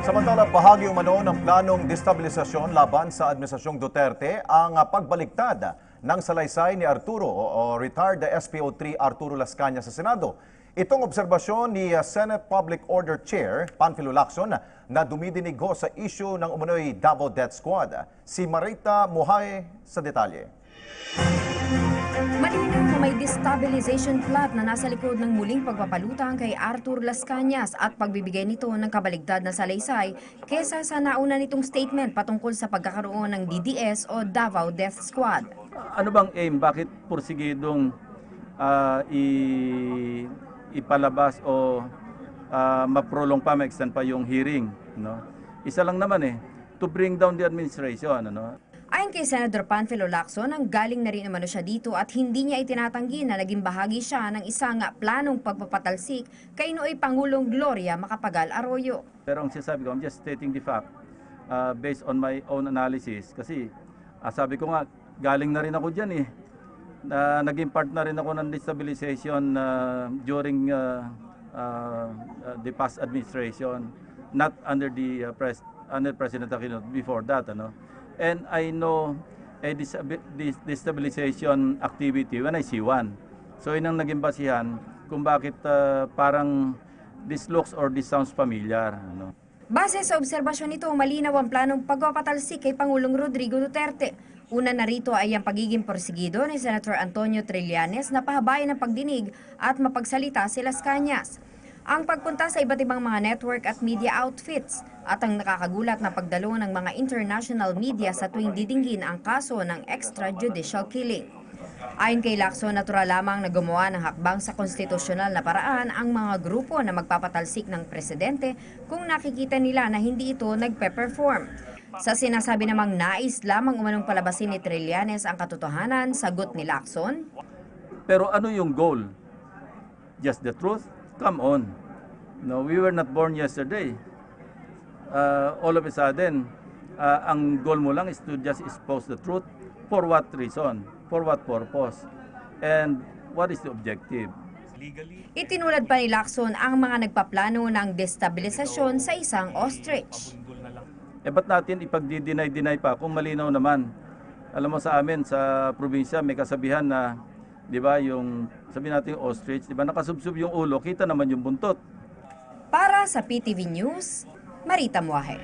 Samantala, bahagi umano ng planong destabilisasyon laban sa Administrasyong Duterte ang pagbaliktad ng salaysay ni Arturo o retired SPO3 Arturo Las Cañas sa Senado. Itong obserbasyon ni Senate Public Order Chair Panfilo Lacson na dumidinig ho sa issue ng umano'y Davao Death Squad. Si Marita Muhay sa detalye. Malinaw na may destabilization plot na nasa likod ng muling pagpapalutang kay Arthur Las Cañas at pagbibigay nito ng kabaligtad na salaysay kesa sa nauna nitong statement patungkol sa pagkakaroon ng DDS o Davao Death Squad. Ano bang aim? Bakit pursigidong ipalabas o ma-prolong pa, ma-extend pa yung hearing? No? Isa lang naman to bring down the administration. Ano? Ayon kay Senator Panfilo Lacson, ang galing na rin umano siya dito at hindi niya itinatanggi na naging bahagi siya ng isang planong pagpapatalsik kay nooy Pangulong Gloria Macapagal Arroyo. Pero ang sinasabi ko, I'm just stating the fact based on my own analysis. Kasi sabi ko nga, galing na rin ako dyan naging part na rin ako ng destabilization during the past administration, not under the under President Aquino, before that. And I know a destabilization activity when I see one. So yun ang naging basihan kung bakit parang this looks or this sounds familiar. Base sa obserbasyon nito, malinaw ang planong pagpapatalsik kay Pangulong Rodrigo Duterte. Una narito ay ang pagiging porsigido ni Senator Antonio Trillanes na pahabayan ng pagdinig at mapagsalita si Las Cañas. Ang pagpunta sa iba't ibang mga network at media outfits at ang nakakagulat na pagdalo ng mga international media sa tuwing didinggin ang kaso ng extrajudicial killing. Ayon kay Lacson, natural lamang na gumawa ng hakbang sa konstitusyonal na paraan ang mga grupo na magpapatalsik ng presidente kung nakikita nila na hindi ito nagpe-perform. Sa sinasabi namang nais lamang umanong palabasin ni Trillanes ang katotohanan, sagot ni Lacson. Pero ano yung goal? Just the truth? Come on. No, we were not born yesterday. All of a sudden, ang goal mo lang is to just expose the truth. For what reason? For what purpose? And what is the objective? Itinulad pa ni Lacson ang mga nagpaplano ng destabilisasyon sa isang ostrich. Ba't natin ipagdi-deny pa kung malinaw naman? Alam mo sa amin, sa probinsya, may kasabihan na, di ba, yung sabi natin yung ostrich, di ba, nakasubsob yung ulo, kita naman yung buntot. Para sa PTV News, Marita Muahe.